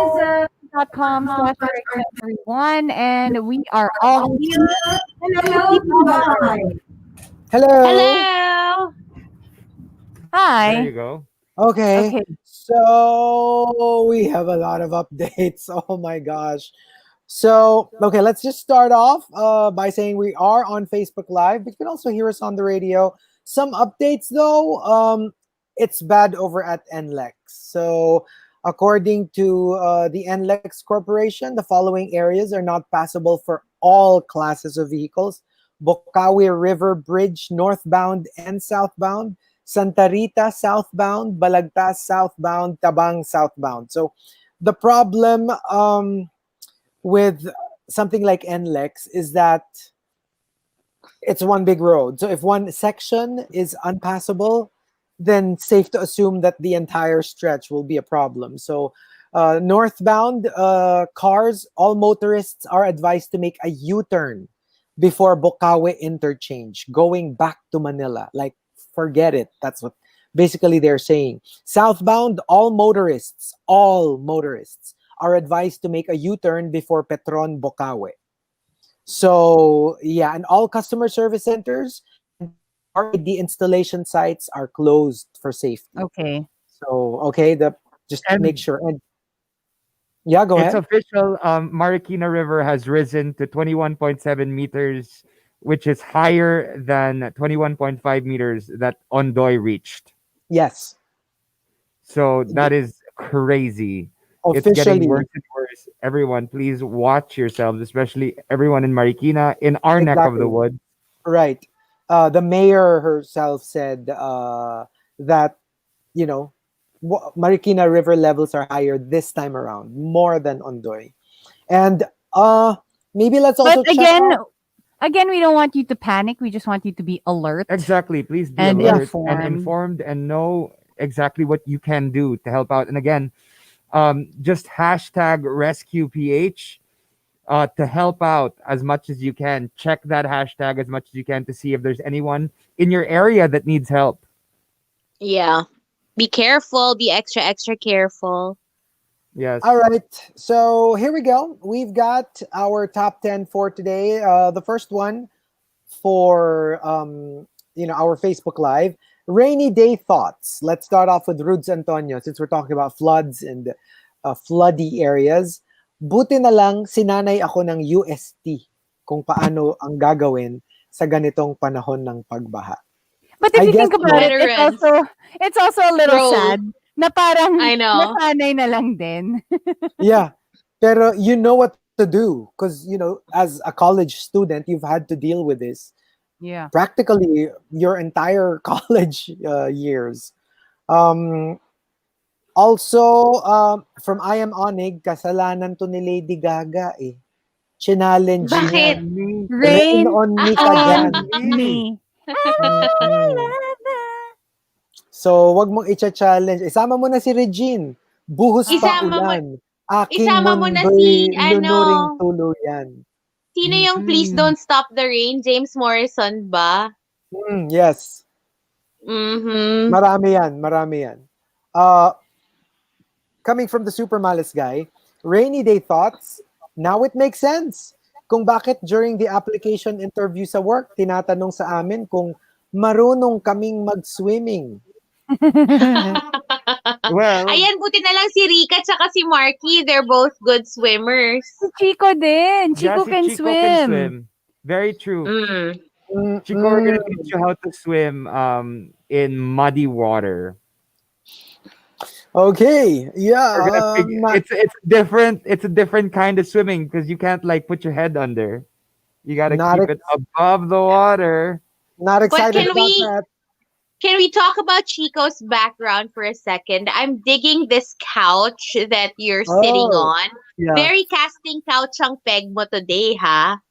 RX931, and we are all here. Hello, people. Hello. Hello. There Hi. you go. Okay. Okay. So we have a lot of updates. Oh my gosh. So, okay, let's just start off by saying we are on Facebook Live, but you can also hear us on the radio. Some updates though, it's bad over at NLEX. So, according to the NLEX Corporation, the following areas are not passable for all classes of vehicles: Bocaue River Bridge northbound and southbound, Santa Rita southbound, Balagtas southbound, Tabang southbound. So, the problem with something like NLEX is that it's one big road. So if one section is unpassable, then safe to assume that the entire stretch will be a problem. So northbound cars, all motorists are advised to make a U-turn before Bocaue interchange, going back to Manila. Like, forget it. That's what basically they're saying. Southbound, all motorists are advised to make a U-turn before Petron Bocaue. So yeah, and all customer service centers and RAD installation sites are closed for safety. Okay. So okay, the just make And sure. And yeah, go it's ahead. official. Marikina River has risen to 21.7 meters, which is higher than 21.5 meters that Ondoy reached. Yes, So that is crazy. It's getting officially, worse and worse. Everyone, please watch yourselves, especially everyone in Marikina, in our neck of the exactly woods. right. The mayor herself said that you know Marikina River levels are higher this time around, more than Ondoy. And maybe let's But also check again, out. we don't want you to panic. We just want you to be alert Exactly. Please be and Yeah, alert and informed. informed and know exactly what you can do to help out. And again, just hashtag rescue PH to help out as much as you can. Check that hashtag as much as you can to see if there's anyone in your area that needs help. Yeah. Be careful. Be extra careful. all Yes. right, so here we go. We've got our top 10 for today. The first one for our Facebook Live, rainy day thoughts. Let's start off with Rudes Antonio since we're talking about floods and floody areas. Buti na lang sinanay ako ng UST kung paano ang gagawin sa ganitong panahon ng pagbaha. But if I you guess think about it, Veterans. it's also a little Bro. sad na parang I know. nasanay na lang din. yeah, pero you know what to do because as a college student you've had to deal with this Yeah. practically your entire college years. Um, Also, from I Am Onig, kasalanan to ni Lady Gaga eh. Challenge Bakit? niya. Me. Rain Rain on me ka on dyan. Me. me. Mm-mm. So, wag mong i-challenge. Isama mo na si Regine. Buhos pa Isama mo ulan. Aking isama mo na si mundo'y lunuring tuluyan. sino yung Please Mm-mm. Don't Stop the Rain? James Morrison ba? Yes. Mhm. Marami yan. Uh, Coming from the super malas guy, rainy day thoughts, now it makes sense. Kung bakit during the application interview sa work, tinatanong sa amin kung marunong kaming mag-swimming. Well, Ayan, buti na lang si Rica tsaka si Markki. They're both good swimmers. Si Chico din. yeah, Chico si can Chico can swim. swim. Very true. Mm. Chico, we're gonna Mm-mm. teach you how to swim in muddy water. Okay, yeah. We're gonna figure it's a different kind of swimming because you can't like put your head under. You gotta Not keep it above the water. not But excited can about we that. can we talk about Chico's background for a second? I'm digging this couch that you're sitting Oh, on. yeah. Very casting couch ang peg mo today, ha?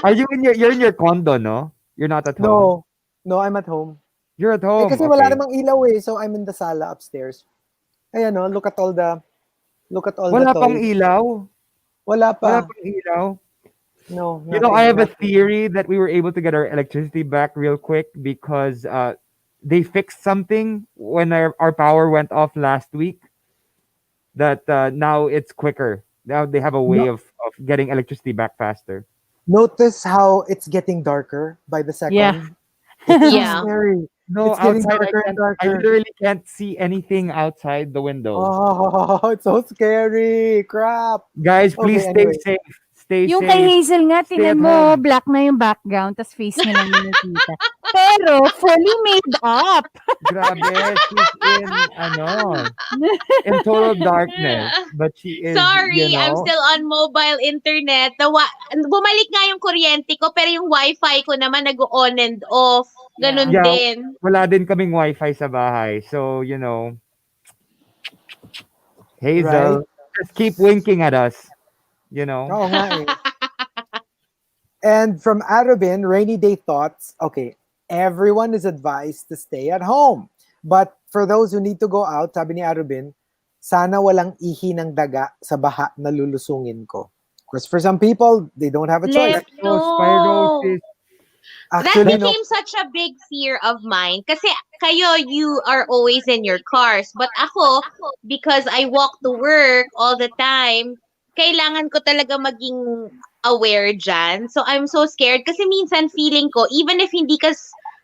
Are you in your condo, no? You're not at home. No, no, I'm at home. You're at Eh home. kasi wala Okay. namang ilaw eh, so I'm in the sala upstairs. Ayan no, look at all the Wala pang toys. ilaw. Wala Wala pa. pang ilaw. No, You know, I have a nothing. theory that we were able to get our electricity back real quick because they fixed something when our power went off last week. That now it's quicker. Now they have a way No, of getting electricity back faster. notice how it's getting darker by the Yeah. second. It's so Yeah. scary. No, It's getting outside darker and I darker. literally can't see anything outside the window. Oh, it's so scary. Crap. Guys, please Okay, stay anyway. safe. Stay Yung kay safe. Hazel nga, Stay at tinan mo, home. black na yung background, tas face niya lang yung nakita. Pero, fully made up. Grabe, she's in total darkness. But she is, Sorry, I'm still on mobile internet. Bumalik nga yung kuryente ko, pero yung wifi ko naman nag-on and off. Ganun yeah, din. wala din kaming wifi sa bahay. So, Right? Hazel, just keep winking at us. Oo nga eh. And from Arubin, rainy day thoughts. Okay, everyone is advised to stay at home. But for those who need to go out, sabi ni Arubin, sana walang ihi ng daga sa baha na lulusungin ko. Because for some people, they don't have a choice. Leptospirosis. That Actually, no. became such a big fear of mine. Kasi kayo, you are always in your cars. But ako, because I walk to work all the time, kailangan ko talaga maging aware dyan. So, I'm so scared. Kasi minsan feeling ko, even if hindi ka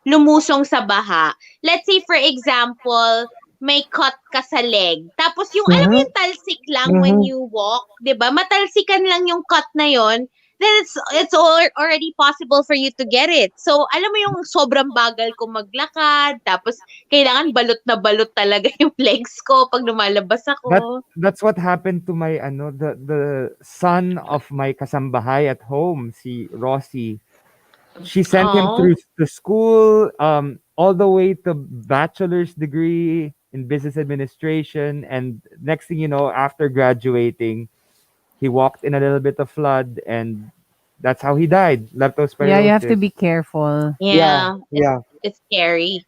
lumusong sa baha, let's say for example, may cut ka sa leg. Tapos yung, alam mo Mhm. yung talsik lang when you walk, 'di ba? Matalsikan lang yung cut na yon, then already possible for you to get it. So, alam mo yung sobrang bagal ko maglakad, tapos kailangan balot na balot talaga yung legs ko pag lumalabas ako. That's what happened to my the son of my kasambahay at home, si Rossi. She sent him Oh. through to school, all the way to bachelor's degree in business administration, and next thing you know, after graduating, he walked in a little bit of flood, and that's how he died. Leptospirosis. Yeah, you have to be careful. Yeah, Yeah. it's scary.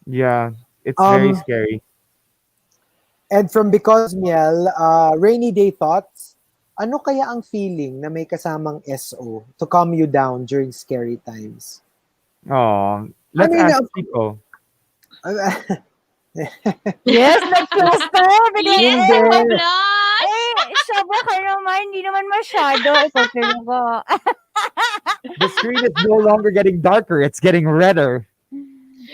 Yeah, it's very Um, scary. And from Because Miel, rainy day thoughts. Ano kaya ang feeling na may kasamang SO to calm you down during scary times? Oh, let's mean, ask Chico. Yes, nag-cluster. Bigla Yes, Hindi. mablush! Sobra ka naman. Hindi naman masyado. Ikaw, tingnan ko. The screen is no longer getting darker; it's getting redder.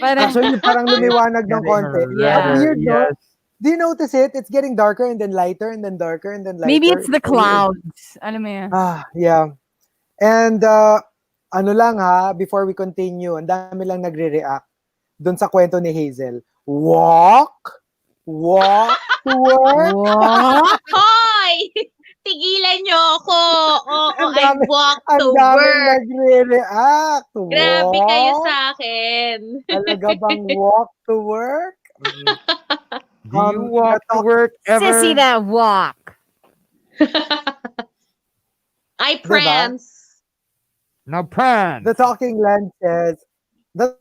Parang, Actually, parang lumiwanag ng Getting konti. Yeah. Ang weird, no? Yes. Do you notice it? It's getting darker and then lighter and then darker and then lighter. maybe it's the so weird. clouds. Alam mo yan. Yeah. And ano lang ha, before we continue, ang dami lang nagre-react dun sa kwento ni Hazel. Walk to work. What? Hoy! Tigilan nyo ako! Oo, Ang I dami- walk Ang to daming work. nagre-react. Grabe kayo Walk? sa akin. Talaga bang walk to work? Do you walk to natalk- work ever? Sissy that walk. I Diba? prance. Now, Pran. The Talking Lens says, the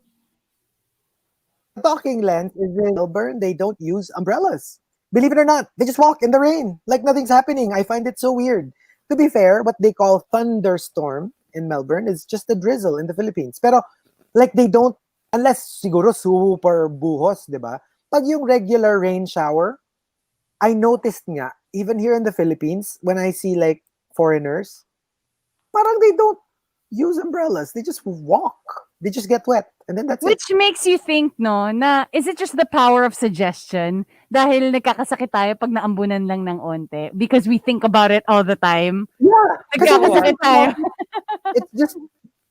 Talking Lens is in Melbourne, they don't use umbrellas. Believe it or not, they just walk in the rain like nothing's happening. I find it so weird. To be fair, what they call thunderstorm in Melbourne is just a drizzle in the Philippines. Pero like they don't, unless siguro super buhos, di ba? Pag yung regular rain shower, I noticed nga, even here in the Philippines, when I see like foreigners, parang they don't use umbrellas. They just walk. They just get wet. And then that's it. Which makes you think, no, na is it just the power of suggestion? Dahil nagkakasakit tayo pag naambunan lang ng onte because we think about it all the time. Yeah. Kasi Nagkakasakit tayo. it's just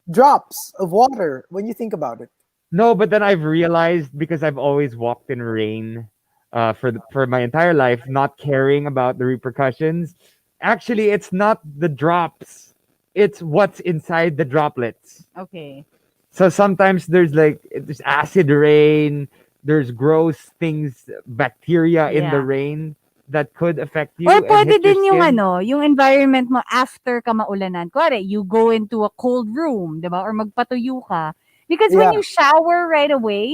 drops of water when you think about it. No, but then I've realized, because I've always walked in rain for my entire life, not caring about the repercussions. Actually, it's not the drops; it's what's inside the droplets. Okay. So sometimes there's acid rain, there's gross things, bacteria in the Yeah. rain that could affect you. Or and pwede hit your din yung skin. yung environment mo after ka maulanan. Kuwari, you go into a cold room, di ba? Or magpatuyo ka. Because when Yeah. you shower right away,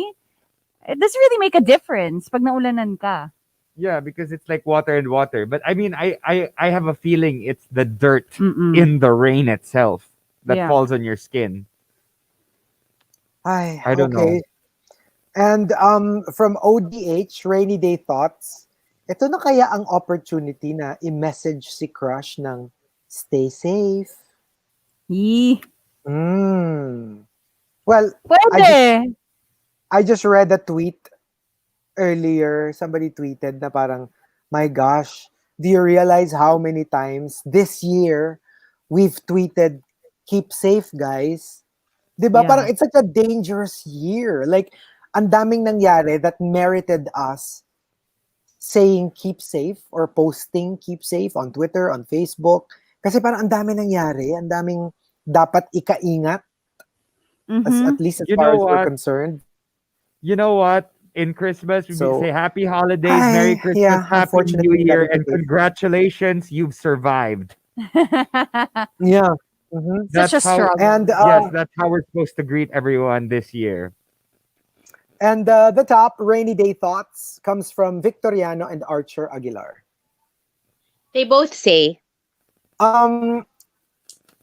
it doesn't really make a difference pag naulanan ka. Yeah, because it's like water and water. But I mean, I have a feeling it's the dirt Mm-mm. in the rain itself that Yeah. falls on your skin. Ay, I don't know. And from ODH, Rainy Day Thoughts, ito na kaya ang opportunity na i-message si crush ng stay safe? Yee. Well, Pwede. I just read a tweet earlier. Somebody tweeted na parang, my gosh, do you realize how many times this year we've tweeted, keep safe, guys? Diba? Yeah. Parang it's such a dangerous year. Like, ang daming nangyari that merited us saying keep safe or posting keep safe on Twitter, on Facebook. Kasi parang ang dami nangyari, ang daming dapat ikaingat, at least as You far know as we're what? concerned. You know what? In Christmas, we So, say Happy Holidays, Merry ay, Christmas, yeah, Happy New unfortunately, Year, that is and the case. congratulations, you've survived. Yeah. Mhm. Such a struggle. And Yes, that's how we're supposed to greet everyone this year. and the top rainy day thoughts comes from Victoriano and Archer Aguilar. They both say, Um,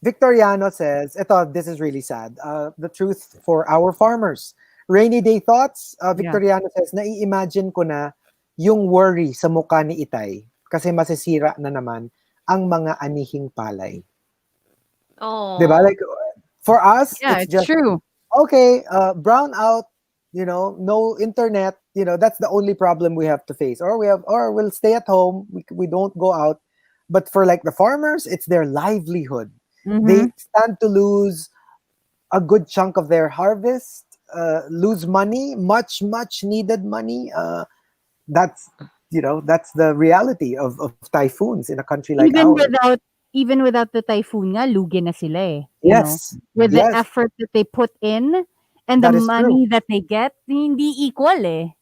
Victoriano says, this is really sad. The truth for our farmers. Rainy day thoughts, Victoriano says, nai-imagine ko na yung worry sa mukha ni Itay kasi masisira na naman ang mga anihing palay. oh. Diba? Like, for us, Yeah, it's it's just, true. okay, brown out, no internet, that's the only problem we have to face. Or we'll stay at home, we don't go out. But for like the farmers, it's their livelihood. They stand to lose a good chunk of their harvest, lose money, much needed money. That's the reality of typhoons in a country like ours. Even without the typhoon nga, lugi na sila eh. You know? Yes. With the yes, effort that they put in and the that is money true. that they get, hindi equal eh.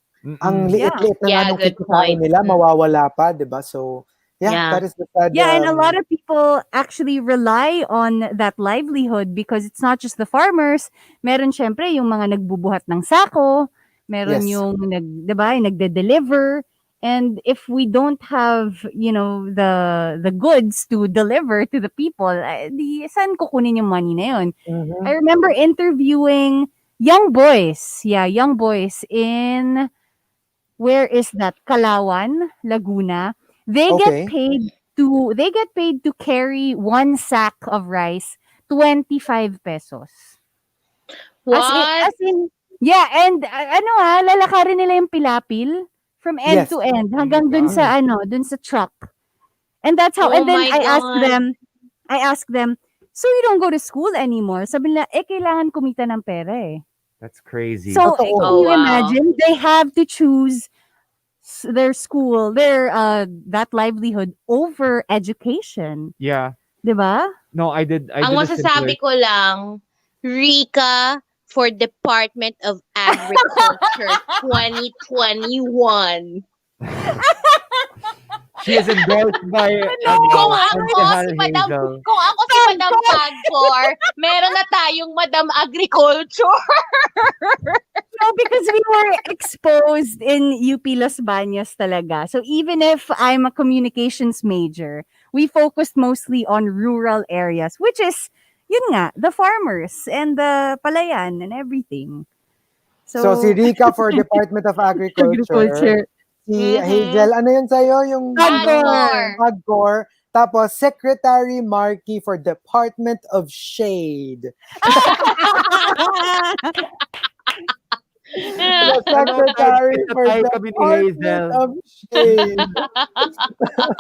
Ang liit-liit na Yeah, nga nung good kikitain point. nila, mawawala pa, di ba? So, Yeah. that is the sad. Yeah, and a lot of people actually rely on that livelihood because it's not just the farmers. Meron syempre yung mga nagbubuhat ng sako, meron Yes. yung nagde-deliver. And if we don't have, the goods to deliver to the people, di saan kukunin yung money na yun? Mhm. I remember interviewing young boys in, where is that? Kalawan, Laguna. They Okay. get paid to carry one sack of rice, 25 pesos. What? As in, yeah, and lalakarin nila yung pilapil from end Yes. to end hanggang dun sa truck. And that's how, Oh and then my I ask them, so you don't go to school anymore? Sabi nila, kailangan kumita ng pera eh. That's crazy. So, Totoo. can Oh, you wow. imagine? They have to choose their school, that livelihood over education. Yeah. Diba? No, I did. I Ang did a masasabi similar. ko lang, Rica for Department of Agriculture 2021. She is endorsed by Kung ako Auntie si Madam, Hazel. kung ako si Madam Pagcor, meron na tayong Madam Agriculture. No, because we were exposed in UP Los Baños talaga. So even if I'm a communications major, we focused mostly on rural areas, which is, yun nga, the farmers and the palayan and everything. So, si Rica for Department of Agriculture. Si Hazel, ano yun sa'yo? Yung Agcor. Tapos, Secretary Markki for Department of Shade. The Secretary for Department of Shade.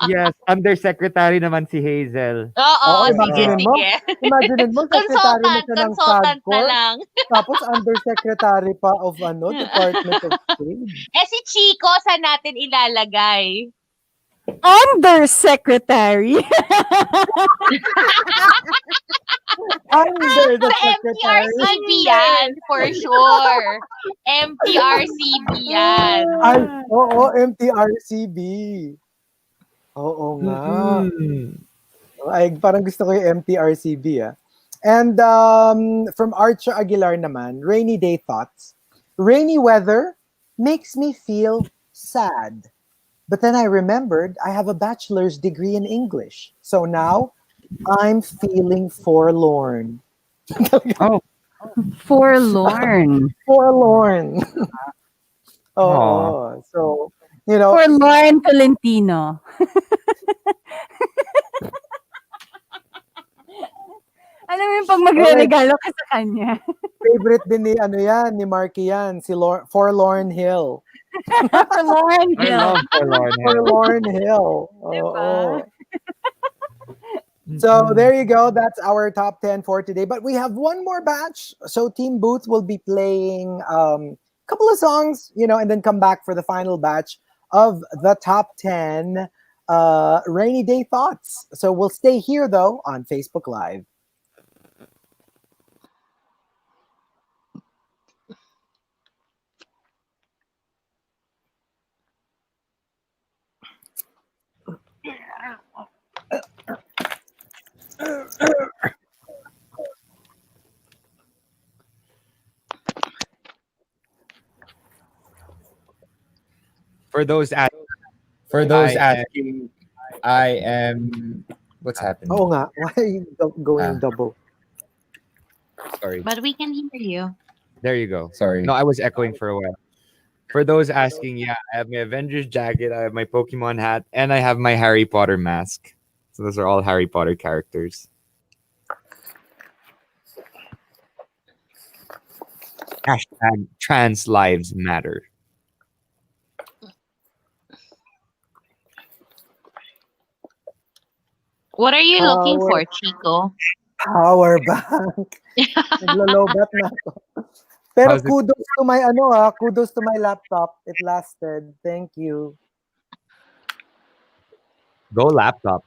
Yes, undersecretary naman si Hazel. Oo, imagine mo. sige. Imagine mo, Secretary mo siya ng Consultant na Agcor. lang. Tapos, Undersecretary pa of Department of Shade. Si Chico, saan natin ilalagay? Undersecretary. Under the Sa Secretary. MTRCB yan, for sure. MTRCB yan. Ay, oo, MTRCB. Oo nga. Ay, parang gusto ko yung MTRCB, ah. And from Archer Aguilar naman, rainy day thoughts. Rainy weather makes me feel sad. But then I remembered I have a bachelor's degree in English. So now I'm feeling forlorn. Oh, Forlorn. Forlorn. Aw. Oo. So, you know, For Lauren Tolentino. Alam mo yung 'pag okay, magreregalo ka sa kanya. favorite din ni ano yan, ni Marky yan, si Forlorn Hill. Lauren I Hill, love Forlorn Hill. Forlorn Hill. 'di ba? Oo. So Mm-mm. there you go. That's our top 10 for today. But we have one more batch. So Team Booth will be playing a couple of songs, and then come back for the final batch of the top 10 rainy day thoughts. So we'll stay here though on Facebook Live. For those at For those I asking, I am. What's happening? Oh nga, why are you going Ah, double? sorry. But we can hear you. There you go. sorry. No, I was echoing for a while. For those asking, yeah, I have my Avengers jacket, I have my Pokemon hat, and I have my Harry Potter mask. So those are all Harry Potter characters. Hashtag trans lives matter. What are you looking Power, for, Chico? power bank. Naglolobat na ako. Pero How's it kudos to my laptop. It lasted. Thank you. go laptop?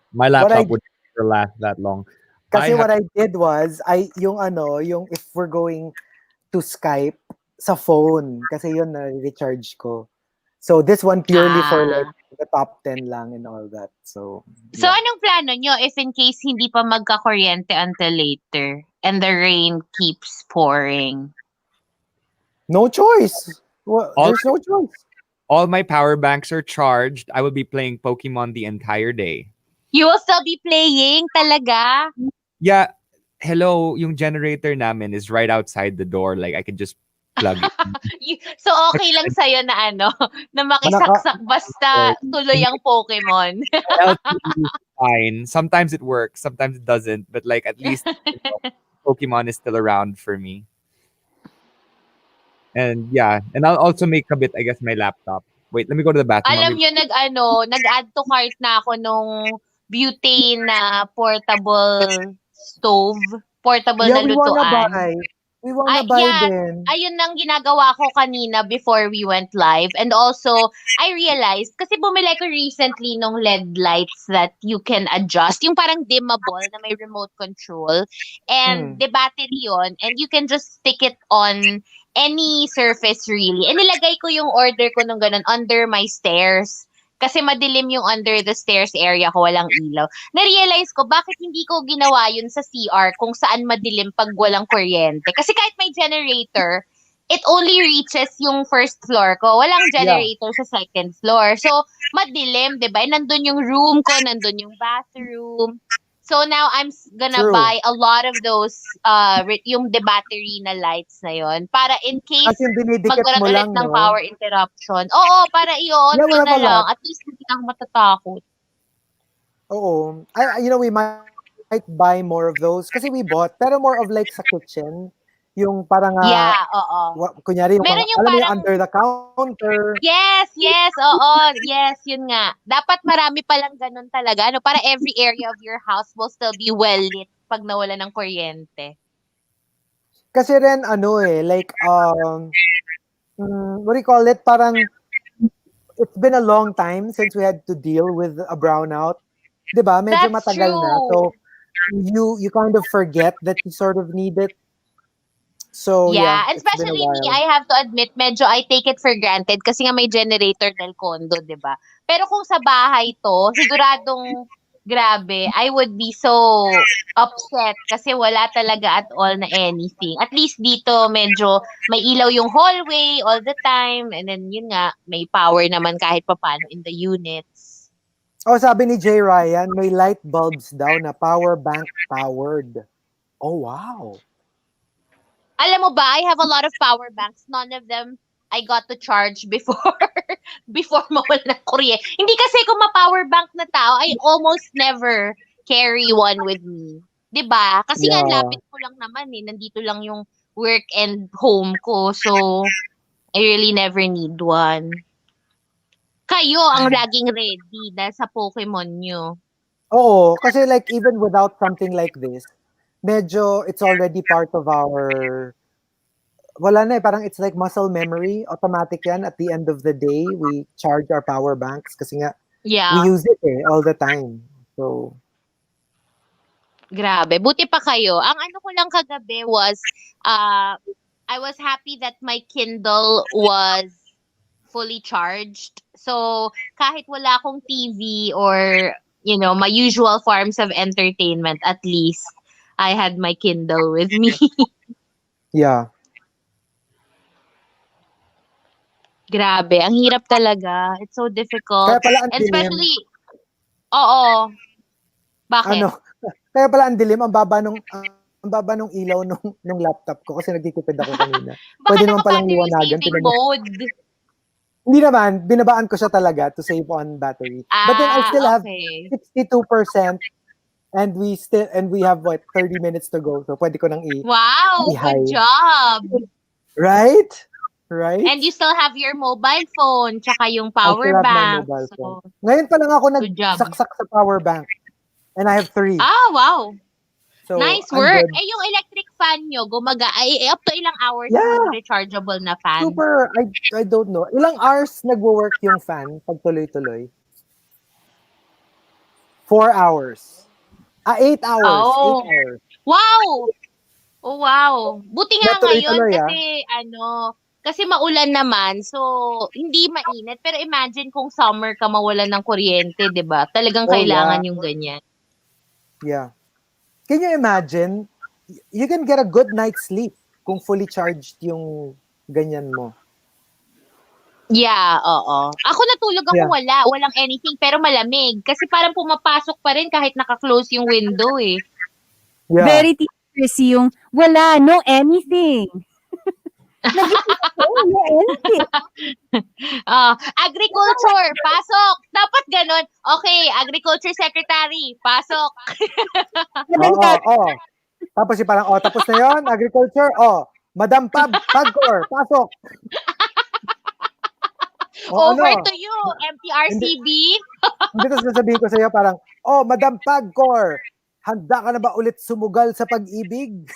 My What I laptop would never last that long. I Kasi have what I did was, yung if we're going to Skype sa phone, kasi yun na recharge ko. So this one purely for like Ah. the top 10 lang and all that. So, So yeah. anong plano nyo if in case hindi pa magkakuryente until later and the rain keeps pouring? No choice. Well, all there's no choice. all my power banks are charged. I will be playing Pokemon the entire day. You will still be playing talaga? Yeah, hello, yung generator namin is right outside the door. Like I could just plug it. So okay lang sa'yo na na Manaka, makisaksak basta tuloy ang Pokemon. LTE is fine. Sometimes it works, sometimes it doesn't. But like at least Pokemon is still around for me. And yeah, and I'll also make a bit, I guess, my laptop. Wait, let me go to the bathroom. I'll Alam be nyo, nag-add to cart na ako nung butane na portable stove. Portable yeah, na we wanna lutuan. buy. We wanna buy Yeah, din. ayun ang ginagawa ko kanina before we went live. And also, I realized, kasi bumili ko recently nung LED lights that you can adjust. Yung parang dimmable na may remote control. And Mm. the battery yon and you can just stick it on any surface really. And nilagay ko yung order ko nung ganun under my stairs. Kasi madilim yung under the stairs area ko, walang ilaw. Na-realize ko, bakit hindi ko ginawa yun sa CR kung saan madilim pag walang kuryente. Kasi kahit may generator, it only reaches yung first floor ko. Walang Yeah. generator sa second floor. So, madilim, di ba? Nandun yung room ko, nandun yung bathroom. So, now I'm gonna True. buy a lot of those, yung the battery na lights na yon para in case As in, dinidikit magkaroon mo ulit lang, ng no? power interruption. Oo, para i-on Yeah, ko we have na a lang. lot. At least hindi ako matatakot. Oo. We might buy more of those kasi we bought, pero more of like sa kitchen. Yung parang, Yeah, oo. kunyari, yung Meron mga, yung alam mo yung parang, under the counter. yes, oo, yes, yun nga. Dapat marami palang ganun talaga. Para every area of your house will still be well lit pag nawala ng kuryente. Kasi rin, like, what do you call it? Parang, it's been a long time since we had to deal with a brownout. Diba? Medyo That's matagal na. true. So, you kind of forget that you sort of need it. So, Yeah, and it's been a especially me, while. I have to admit, medyo I take it for granted kasi nga may generator del condo, di ba? Pero kung sa bahay to, siguradong grabe, I would be so upset kasi wala talaga at all na anything. At least dito, medyo may ilaw yung hallway all the time and then yun nga, may power naman kahit papano in the units. Oh, sabi ni Jay Ryan, may light bulbs daw na power bank powered. Oh, wow. Alam mo ba, I have a lot of power banks. None of them I got to charge before before mawala ng kuryente. Hindi kasi kung ma-power bank na tao, I almost never carry one with me. 'Di ba? Kasi nga Yeah. lapit ko lang naman eh. Nandito lang yung work and home ko. So, I really never need one. Kayo ang laging ready dahil sa Pokemon nyo. Oo, kasi like even without something like this, medyo it's already part of our wala na eh, parang it's like muscle memory, automatic yan at the end of the day, we charge our power banks kasi nga we Yeah, use it eh all the time. So, grabe. Buti pa kayo. Ang ano ko lang kagabi was, I was happy that my Kindle was fully charged. So, kahit wala akong TV or, my usual forms of entertainment, at least, I had my Kindle with me. yeah. Grabe, ang hirap talaga. It's so difficult. Kaya pala ang And dilim. especially, oo. Bakit? Ano? Kaya pala ang dilim, ang baba nung ilaw nung laptop ko kasi nagtitipid ako kanina. Baka Pwede naman palang naka-battery liwanagan. saving mode. Hindi naman, binabaan ko siya talaga to save on battery. But then I still have Okay. 62% and we have 30 minutes to go. So pwede ko nang Wow, i-high. good job. Right? Right? And you still have your mobile phone, tsaka yung I power still have my bank. mobile So, phone. Ngayon pa lang ako good job. nagsaksak sa power bank. And I have 3. Wow. So, Nice I'm work. good. Yung electric fan nyo, up to ilang hours Yeah. yung rechargeable na fan? Super, I don't know. Ilang hours nagwo-work yung fan pag tuloy-tuloy? 4 hours. 8 hours. Oh. 8 hours. Wow! Oh, wow. Buti nga Na ngayon tuloy-tuloy, kasi maulan naman, so hindi mainit. Pero imagine kung summer ka mawalan ng kuryente, 'di ba? Talagang Oh, kailangan yeah. yung ganyan. Yeah. Can you imagine? You can get a good night's sleep kung fully charged yung ganyan mo. Yeah, oo. Ako natulog ako Yeah. walang anything pero malamig kasi parang pumapasok pa rin kahit naka-close yung window eh. Yeah. Very teacher's yung wala, no anything. Nag-isip ko, no anything. Agriculture, pasok. Dapat ganun. Okay, agriculture secretary, pasok. Oo. Tapos yung parang, tapos na yon agriculture, Madam Pagcor, pasok. Over to you, MTRCB. Hindi, tapos nasabihin ko sa iyo parang, Madam Pagcor, handa ka na ba ulit sumugal sa pag-ibig?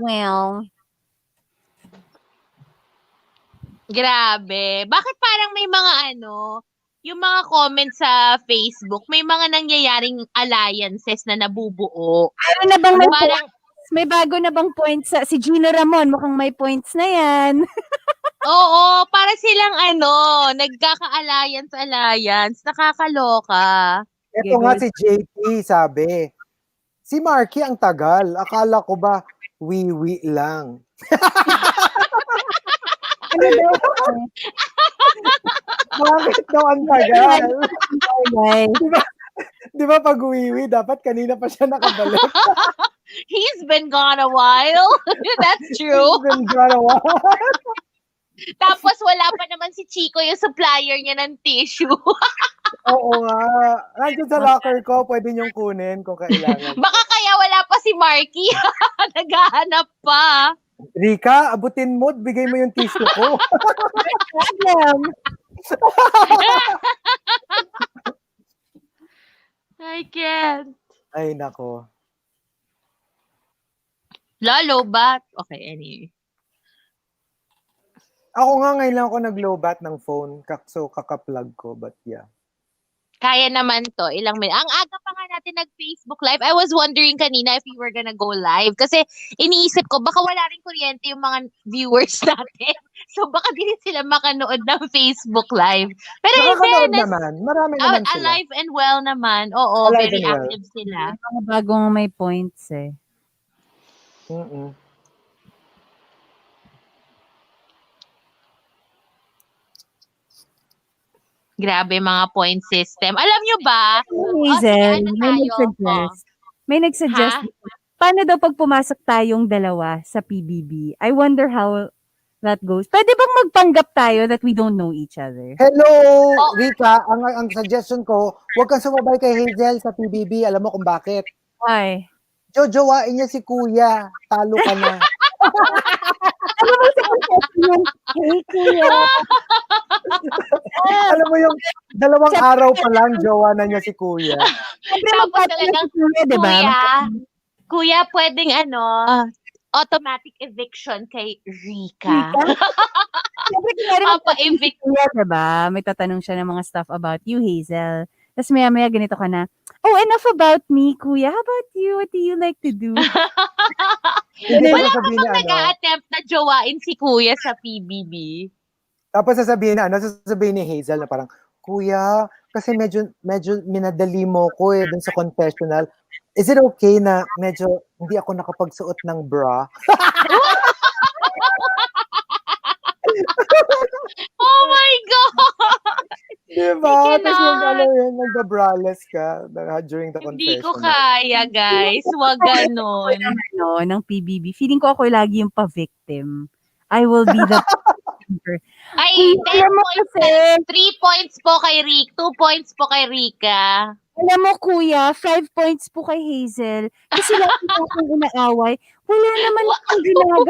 Well. Grabe. Bakit parang may mga yung mga comments sa Facebook, may mga nangyayaring alliances na nabubuo. Meron na bang Parang, may bago na bang points si Gino Ramon? Mukhang may points na yan. oo, para silang nagkaka-alliance. Nakakaloka. Ito nga si JP sabi, si Markki ang tagal. Akala ko ba, wiwi lang. Ano daw? Bakit daw ang tagal? Ay, Di ba pag wiwi, dapat kanina pa siya nakabalik. He's been gone a while. That's true. It's been gone a while. Tapos wala pa naman si Chico yung supplier niya ng tissue. Oo nga. Nandiyan sa locker ko, pwede niyong kunin kung kailangan. Baka kaya wala pa si Markki. Naghahanap pa. Rica, abutin mo, bigay mo yung tissue ko. problem. I can't. Ay, nako. Lalo ba? Okay, anyway. Ako nga ngayon lang ako nag-lowbat ng phone, so kaka-plug ko, but yeah. Kaya naman to, ilang minutes. Ang aga pa nga natin nag-Facebook Live. I was wondering kanina if we were gonna go live. Kasi iniisip ko, baka wala rin kuryente yung mga viewers natin. So baka din sila makanood ng Facebook Live. Pero in Nakakanood fairness, naman. Marami naman sila. alive and well naman. Oo, Alive very and well. active sila. Mga bagong may points eh. Mm-mm. Grabe mga point system. Alam nyo ba? Hazel, sige, may tayo? nagsuggest. May nagsuggest. Ha? paano daw pag pumasok tayong dalawa sa PBB? I wonder how that goes. Pwede bang magpanggap tayo that we don't know each other? Hello, Oh. Rica. Ang suggestion ko, huwag kang sumabay kay Hazel sa PBB. Alam mo kung bakit? Why? Jojowain niya si Kuya. Talo ka na. Ano mo sa confession? Hey, kuya. Alam mo yung dalawang araw pa lang, jowa na niya si Kuya. Siyempre, Tapos magpapala talagang, si kuya, di ba? Kuya, pwedeng automatic eviction kay Rica. Rika? Siyempre, kunwari magtatanong si Papa-evict. kuya, di ba? May tatanong siya ng mga stuff about you, Hazel. Tapos maya-maya ganito ka na, oh, enough about me, kuya. How about you? What do you like to do? Hindi pa Wala ka sasabihin bang niya, nag-a-attempt na jowain si Kuya sa PBB? Tapos sasabihin ni Hazel na parang, Kuya, kasi medyo minadali mo ko dun sa confessional. Is it okay na medyo hindi ako nakapagsuot ng bra? Oh my God! Diba? I Tapos yung cannot. yun, nagba-braless ka during the Hindi ko confessional. kaya, guys. Wag ganon. Ng PBB. Feeling ko ako lagi yung pa-victim. I will be the Ay, Kuya, 10 alam mo points. kasi, 3 points po kay Rick. 2 points po kay Rica. alam mo kuya, 5 points po kay Hazel. Kasi lagi po akong inaaway. Wala naman akong ginagawa.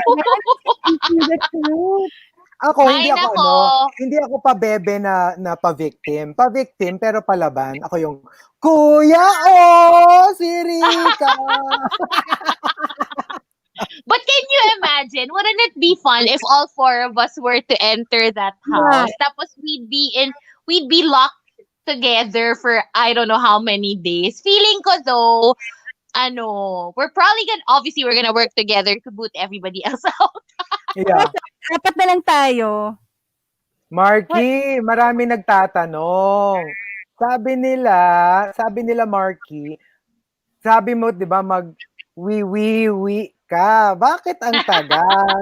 Speaking the truth. Ako, Ay, hindi ako nako. hindi ako pa-bebe na pa-victim. Pa-victim pero palaban. Ako yung, Kuya, si Rica! But can you imagine, wouldn't it be fun if all 4 of us were to enter that house? Tapos we'd be locked together for I don't know how many days. Feeling ko though, we're probably we're gonna work together to boot everybody else out. Yeah. Apat na lang tayo. Markki, marami nagtatanong. Sabi nila Markki, sabi mo 'di ba wi ka. Bakit ang tagal?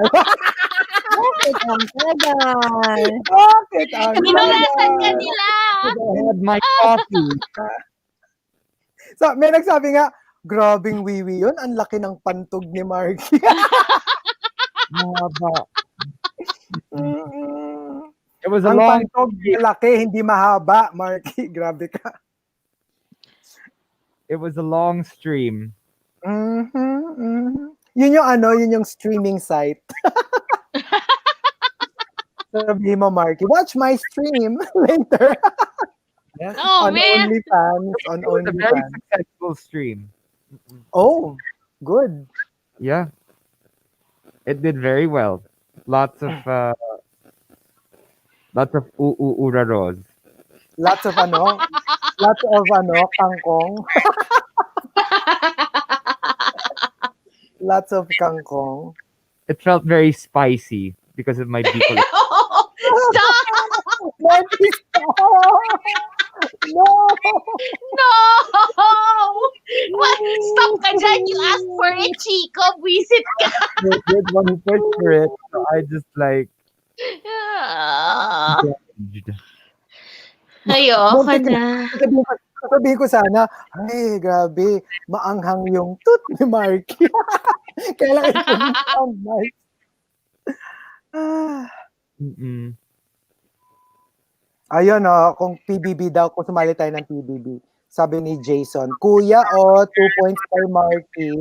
Bakit ang tagal? Bakit ang Minulasan ka tagal? nila. I had my coffee. So, may nagsabi nga, grabing wiwi yun. Ang laki ng pantog ni Markki. Mahaba. Mm-mm. It was a Ang long pantog, malaki, hindi mahaba, Markki. Grabe ka. It was a long stream. Yun yung streaming site. Sabi mo, Markki, watch my stream later. Oh, on man. OnlyFans. On It was a very OnlyFans. successful stream. Oh, good. Yeah. It did very well. Lots of uraros. Lots of kangkong. Lots of kangkong. It felt very spicy because of my Bicol. Stop! Markki, stop! No! No! What? Stop ka dyan. You asked for it, Chico. Visit ka. I did when he pushed for it, so I just like judged. Ayoko na. Sabihin ko sana, ay, grabe, maanghang yung toot ni Markki. Kailangan ito sound nice. Mm-mm. Ayun, kung PBB daw, kung sumali tayo ng PBB. Sabi ni Jason, Kuya, 2 points kay Markki.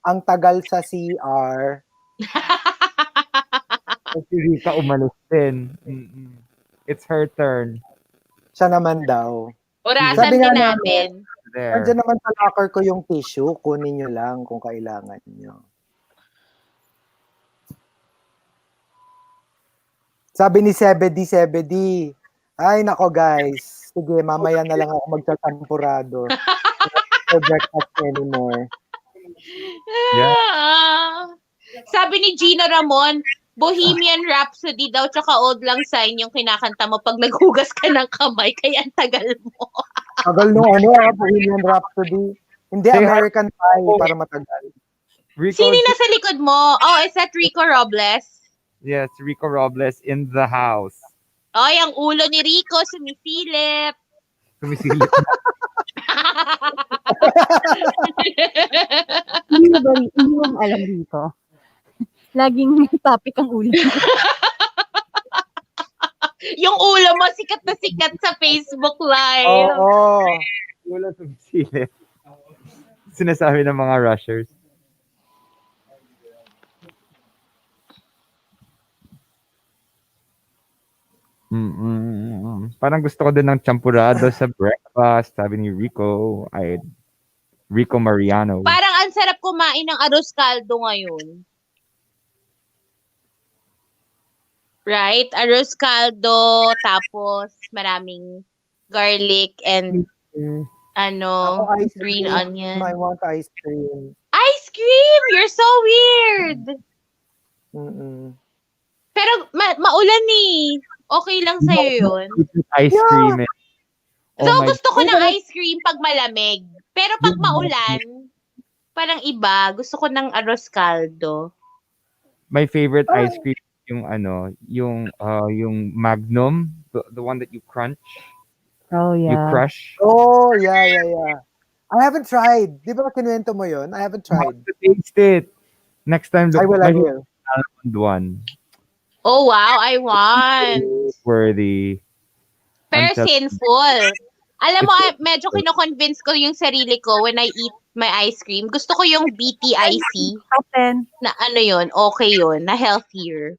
Ang tagal sa CR. Kasi Rica umalis din. Mm-mm. It's her turn. Siya naman daw. Orasan Sabi din nga natin. There. Nandiyan naman sa locker ko yung tissue. Kunin nyo lang kung kailangan nyo. Sabi ni Sebedi, ay nako guys, sige mamaya na lang ako magtatampurado. No breakfast anymore. Yeah. Sabi ni Gino Ramon, Bohemian Rhapsody daw tsaka Old Lang Syne yung kinakanta mo pag naghugas ka ng kamay kaya ang tagal mo. Tagal nung Bohemian Rhapsody. Hindi American Pie para matagal. Rico, Sino nasa likod mo? Oh, is that Rico Robles? yes, Rico Robles in the house. Ay, ang ulo ni Rico sumisilip. Sumisilip Hindi mo ba alam dito? Laging topic ang ulo mo. Yung ulo mo, sikat na sikat sa Facebook Live. Oo. Wala sumisilip. Sinasabi ng mga rushers. Parang gusto ko din ng champurado sa breakfast, sabi ni Rico. Rico Mariano. Parang ang sarap kumain ng arroz caldo ngayon. Right? Arroz caldo, tapos maraming garlic and Ako, ice green cream. onion. I want ice cream. Ice cream! You're so weird! Mm-mm. Pero maulan eh. Okay lang sa'yo yun. Ice cream. Eh. So, Oh my- gusto ko ng ice cream pag malamig. Pero pag maulan, parang iba. Gusto ko ng arroz caldo. My favorite ice cream yung Magnum, the one that you crunch, Oh, you yeah. crush. Oh, yeah. I haven't tried. Di ba kinuwento mo yun? I haven't You tried. have to taste it. Next time, I will. my almond one. Oh, wow. I want. Worthy. Pero Until- sinful. Alam mo, medyo kino-convince ko yung sarili ko when I eat my ice cream. Gusto ko yung BTIC Open. na yun, okay yun, na healthier.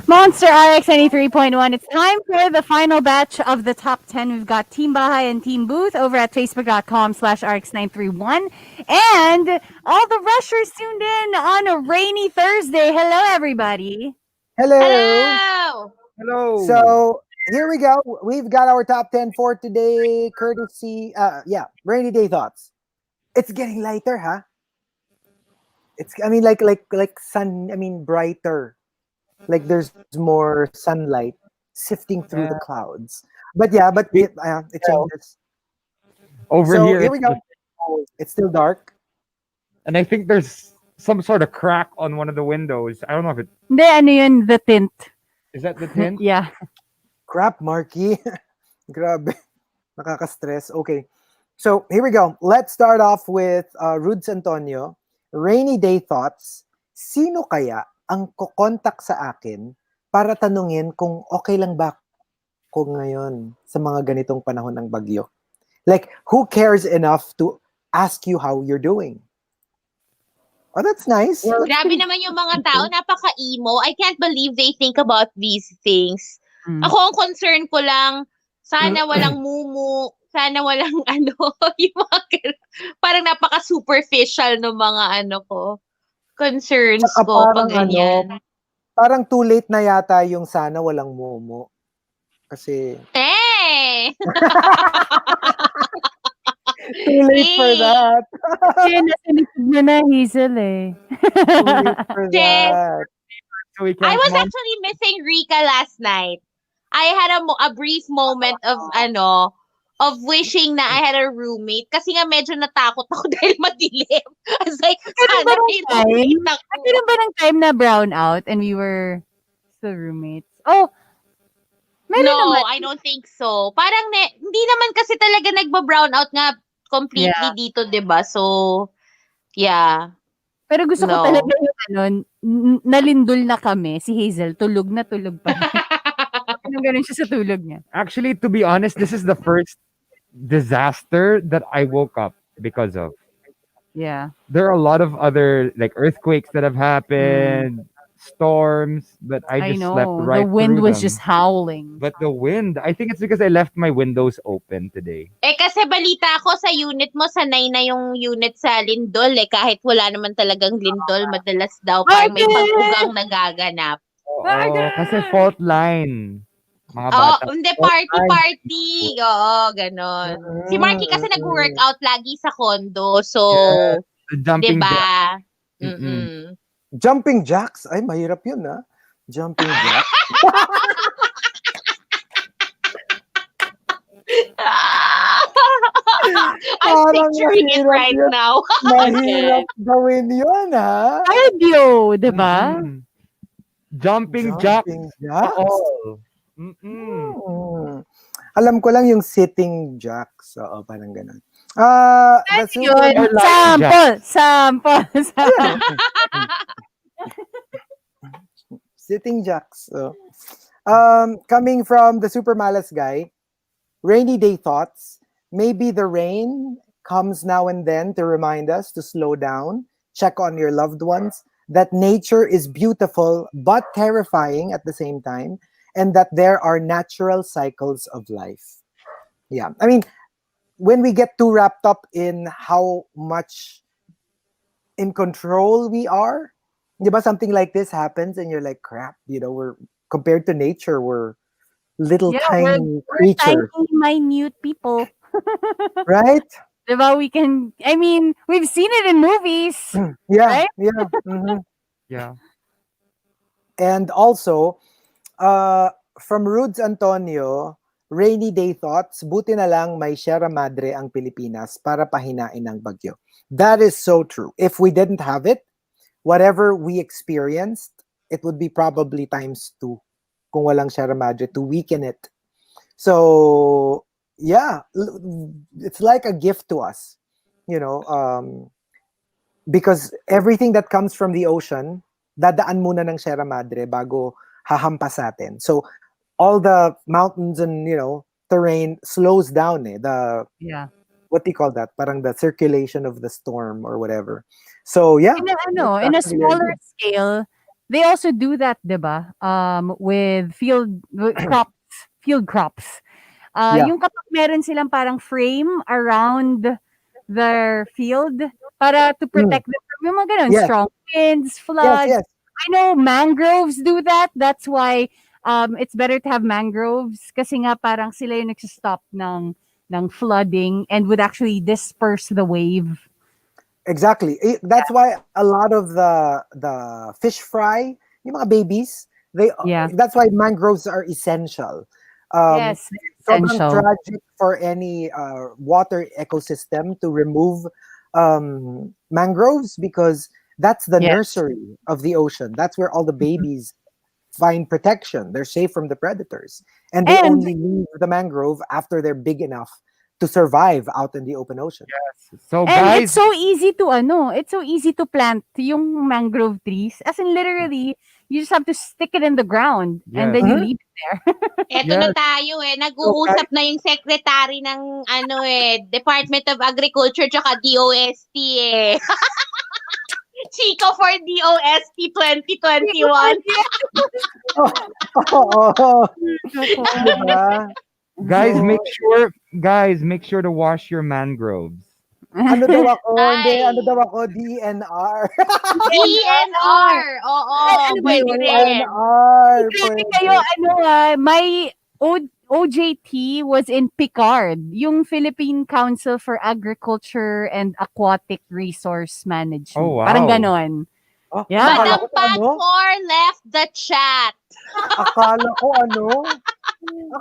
Monster RX93.1. It's time for the final batch of the top 10. We've got Team Bahay and Team Booth over at facebook.com/RX931. And all the rushers tuned in on a rainy Thursday. Hello, everybody. Hello. Hello! Hello. So here we go. We've got our top 10 for today. Courtesy, rainy day thoughts. It's getting lighter, huh? Like sun. Brighter. Like there's more sunlight sifting through the clouds. But it changes. Over So here, here we go. It's still dark. and I think there's some sort of crack on one of the windows. I don't know if it Hindi, ano yun, the tint. is that the tint. Yeah. Crap, Markki. Grabe. Nakaka-stress. Okay. So here we go. Let's start off with Rudes Antonio. Rainy day thoughts. Sino kaya ang kukontak sa akin para tanungin kung okay lang ba ako ngayon sa mga ganitong panahon ng bagyo? Like, who cares enough to ask you how you're doing? Oh, that's nice. Grabe naman yung mga tao, napaka-emo. I can't believe they think about these things. Ako, ang concern ko lang, sana walang mumu, sana walang yung mga parang napaka-superficial ng mga ko. Concerns Saka ko parang pag ganyan. Parang too late na yata yung sana walang momo. Kasi too late for that. Kaya nasinikid mo na, Hazel eh. Too late for that. So we I can't was actually missing Rica last night. I had a brief moment of wishing na I had a roommate kasi nga medyo natakot ako dahil madilim. I was like, sana ba ng may roommate ako. Meron ba ng time na brown out and we were still roommates? Oh, meron No, naman. I don't think so. Parang hindi naman kasi talaga nagba-brown out nga completely dito, 'di ba? So, yeah. Pero gusto ko No. talaga yung nalindol na kami. Si Hazel, tulog na tulog pa. Ganun siya sa tulog niya. Actually, to be honest, this is the first disaster that I woke up because of. Yeah. There are a lot of other like earthquakes that have happened, storms, but I just slept know. right The wind through was them. just howling. But the wind, I think it's because I left my windows open today. Kasi balita ko sa unit mo, sanay na yung unit sa lindol kahit wala naman talagang lindol, madalas daw parang may pag-ugang nagaganap. Oo, kasi fault line. Mga Oh, bata. hindi party. Oo, ganon. Si Markki kasi nag-workout lagi sa condo. So, The jumping jack. diba? Mm-mm. Jumping jacks? Ay, mahirap yun, ha? Jumping jacks? I'm Parang picturing it mahirap right yun. now. Mahirap gawin yun, ha? Cardio, di ba? Mm. Jumping jacks Jumping pa jacks? all. Mm-mm. Hmm. Alam ko lang yung sitting jacks. Oo, parang ganun. The Ano super yun? Or lying Sample! jacks. Sample! Sample! sitting jacks. So, coming from the super malas guy, rainy day thoughts. Maybe the rain comes now and then to remind us to slow down, check on your loved ones, that nature is beautiful but terrifying at the same time, and that there are natural cycles of life. Yeah. I mean, when we get too wrapped up in how much in control we are, di ba, something like this happens and you're like, crap, we're compared to nature, we're little Yeah, we're, tiny we're creatures, tiny, minute people. right? Diba? I mean, we've seen it in movies, Yeah, right? yeah. Mhm. Yeah. And also, uh, from Rudes Antonio, rainy day thoughts, buti na lang may Sierra Madre ang Pilipinas para pahinain ng bagyo. That is so true. If we didn't have it, whatever we experienced, it would be probably times two kung walang Sierra Madre to weaken it. So, yeah, it's like a gift to us, you know, because everything that comes from the ocean, dadaan muna ng Sierra Madre bago hahampas sa atin. So, all the mountains and, terrain slows down Yeah. what do you call that? Parang the circulation of the storm or whatever. So, yeah, it's In a actually very smaller good. scale, they also do that, 'di ba? With field crops. Yeah. Yung kapag meron silang parang frame around their field para to Mm. protect them from yung mga ganun, Yes, strong winds, yes, floods. yes. I know mangroves do that. That's why it's better to have mangroves kasi nga parang sila yung nagsistop ng flooding and would actually disperse the wave. Exactly. That's why a lot of the fish fry, yung mga babies, Yeah. that's why mangroves are essential. Yes, Sobrang essential. tragic for any water ecosystem to remove mangroves because that's the Yes. nursery of the ocean. That's where all the babies find protection. They're safe from the predators, and they And only leave the mangrove after they're big enough to survive out in the open ocean. So And it's guys, so easy to it's so easy to plant yung mangrove trees. As in literally, you just have to stick it in the ground and yes. then you Mhm. leave it there. Eto na Yes. tayo So, nag-uusap na yung secretary ng Department of Agriculture tsaka DOST Chico for DOST 2021. oo. Nako. Diba? Guys, So, make sure to wash your mangroves. ano daw ako? Hindi, ano daw Ay, ako? DNR. DNR. Oo, Ano ba pwede yun? rin. DNR. Grabe kayo, Pwede. my OJT was in PICARD, yung Philippine Council for Agriculture and Aquatic Resource Oh Management. Parang wow. ganon. Oh, Yeah. akala Madam ko sa Pat ano? 4 left the chat. Akala ko ano?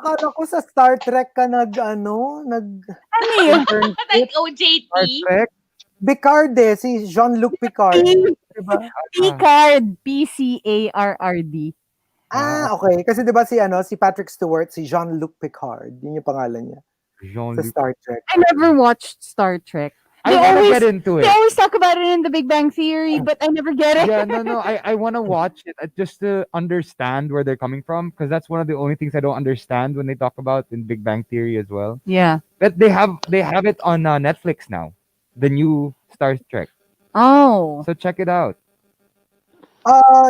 Akala ko sa Star Trek ka Ano yun? internship. Nag-OJT. Star Trek. Picard si Jean-Luc Picard. Diba? Ah, PICARD. PCARRD. Ah, okay. Kasi diba si Patrick Stewart, si Jean-Luc Picard. Yun yung pangalan niya sa Jean-Luc. Star Trek. I never watched Star Trek. I want to get into They it. always talk about it in The Big Bang Theory, but I never get it. Yeah, no. I want to watch it just to understand where they're coming from because that's one of the only things I don't understand when they talk about in Big Bang Theory as well. Yeah. But they have it on Netflix now, the new Star Trek. Oh. So check it out.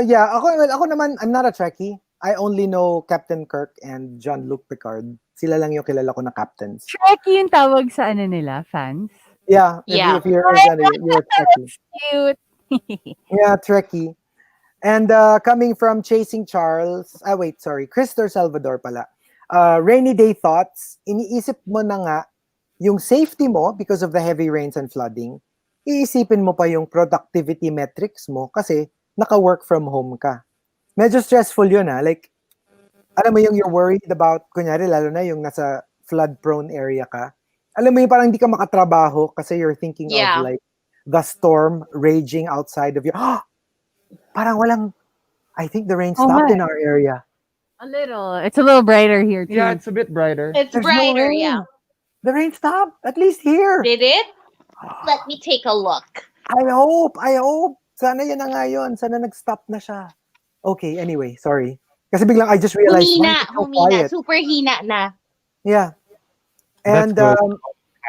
Yeah. Ako naman, I'm not a Trekkie. I only know Captain Kirk and Jean-Luc Picard. Sila lang yung kilala ko na captains. Trekkie yung tawag sa nila, fans. Yeah, Yeah. if you're a Trekkie. Cute. Yeah, Trekkie. And coming from Chasing Charles, Christopher Salvador pala. Rainy day thoughts, iniisip mo na nga yung safety mo because of the heavy rains and flooding. Iisipin mo pa yung productivity metrics mo kasi naka-work from home ka. Medyo stressful yun Like, alam mo yung you're worried about, kunyari, lalo na yung nasa flood-prone area ka. Alam mo yung parang hindi ka makatrabaho kasi you're thinking of like the storm raging outside of you. Parang I think the rain Oh stopped my. in our area. A little. It's a little brighter here too. Yeah, it's a bit brighter. It's There's no brighter, yeah. rain. The rain stopped, at least here. Did it? Let me take a look. I hope. Sana yan na nga yun. Sana nag-stop na siya. Okay, anyway, sorry. Kasi biglang I just realized, why is it so Humina. quiet? Super hina na. Yeah. That's And good.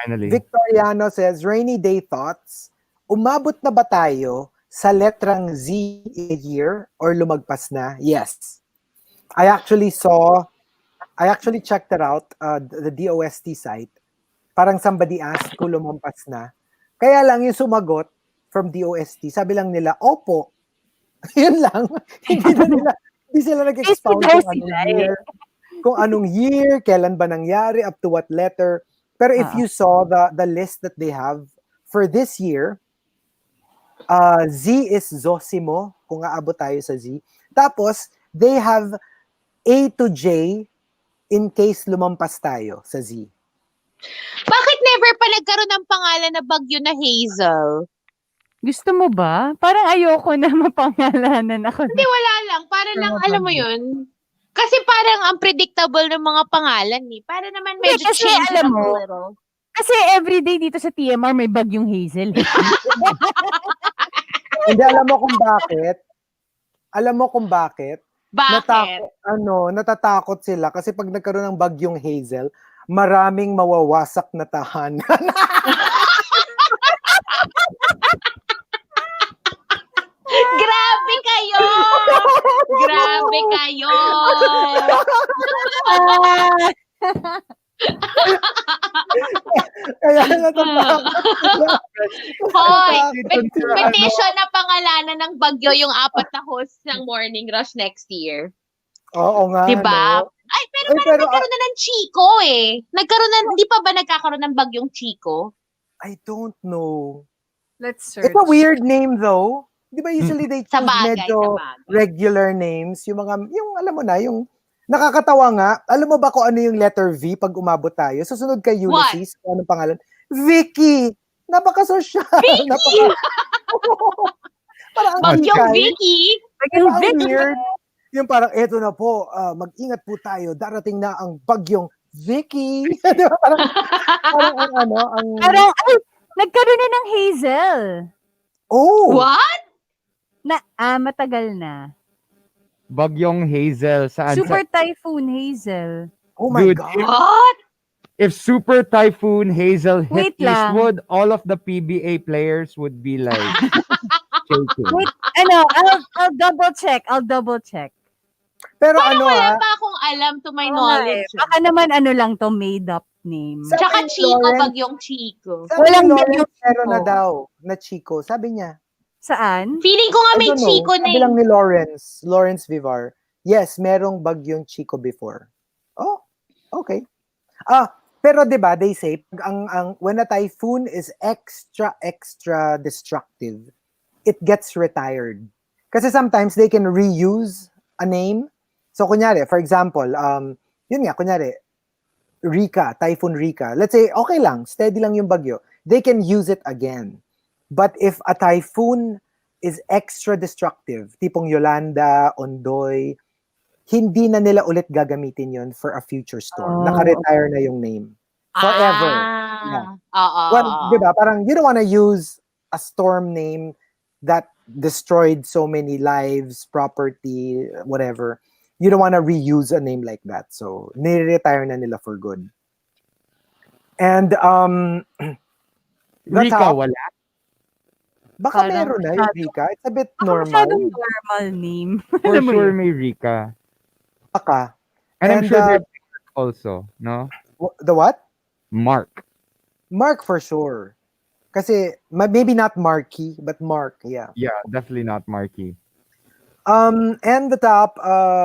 Finally. Victoriano says, rainy day thoughts. Umabot na ba tayo sa letrang Z in a year or lumagpas na? Yes. I actually checked it out, the DOST site. Parang somebody asked kung lumampas na. Kaya lang yung sumagot from DOST, sabi lang nila, opo. Yun lang. Hindi sila nag-expound Daw kung anong sila eh. year. Kung anong year, kailan ba nangyari, up to what letter. Pero if you saw the list that they have for this year, Z is Zosimo, kung aabot tayo sa Z. Tapos, they have A to J in case lumampas tayo sa Z. Bakit never pa nagkaroon ng pangalan na bagyo na Hazel? Gusto mo ba? Parang ayoko na mapangalanan ako. Hindi, wala lang. Para lang, alam mo yun. Kasi parang unpredictable ng mga pangalan eh. Para naman Hindi, medyo kasi change it alam up a mo, little. Kasi everyday dito sa TMR may bagyong Hazel. Hindi, alam mo kung bakit? Alam mo kung bakit? Bakit? Natatakot sila kasi pag nagkaroon ng bagyong Hazel, maraming mawawasak na tahanan. Grabe kayo! Grabe kayo! Kaya natatakot sila. Hoy, Natatakot sila, petition na pangalanan ng bagyo yung 4 na hosts ng Morning Rush next year. Oo nga, Diba? no? Ay, pero Ay, parang pero, nagkaroon na ng Chico eh. Hindi pa ba nagkakaroon ng bagyong Chico? I don't know. Let's search. It's a weird name though. Di ba usually they Sa choose bagay, medyo sa bagay. regular names? Yung alam mo na, yung nakakatawa nga. Alam mo ba kung ano yung letter V pag umabot tayo? Susunod kay Ulysses, kung anong pangalan? Vicky! Napaka-social. Vicky! Parang ang Bagyong hikay. Vicky! Bagyong Ang Vicky. weird. Yung parang, eto na po, mag-ingat po tayo. Darating na ang bagyong Vicky. Di ba? Parang Parang, ay, nagkaroon na ng Hazel. oh! What? Matagal na. Bagyong Hazel. Saan? Super Typhoon Hazel. Oh my Dude, God. What? If Super Typhoon Hazel hit Wait lang. Eastwood, all of the PBA players would be like shaking. Wait, I'll double check. Pero Parang ano wala pa akong alam to my knowledge. Baka naman lang to made up name. Sa- Tsaka Sabi ni Chico, Lawrence- bagyong Chico. Sabi Walang ni Lawrence, bagyong meron na Chico. daw na Chico. Sabi niya. Saan? Feeling ko nga I may don't know. Chico na Sabi lang eh. ni Lawrence Vivar. Yes, merong bagyong Chico before. Oh, okay. Pero 'di ba, they say pag when a typhoon is extra destructive, it gets retired. Kasi sometimes they can reuse a name. So kunyari, for example, yun nga, kunyari, Rica, Typhoon Rica. Let's say, okay lang, steady lang yung bagyo. They can use it again. But if a typhoon is extra destructive, tipong Yolanda, Ondoy, hindi na nila ulit gagamitin yun for a future storm. Oh, Naka-retire na yung name. Forever. Yeah. Oo. Well, di ba, parang you don't want to use a storm name that destroyed so many lives, property, whatever. You don't want to reuse a name like that. So, nire-retire na nila for good. And, the Rica, top, wala. baka Parang meron na yung Rica. It's a bit Masyadong normal. normal name. For Alam mo sure yun? may Rica. Baka. And I'm And, sure there's also, no? The what? Mark. Mark for sure. Kasi, maybe not Markki, but Mark, yeah. Yeah, definitely not Markki. And the top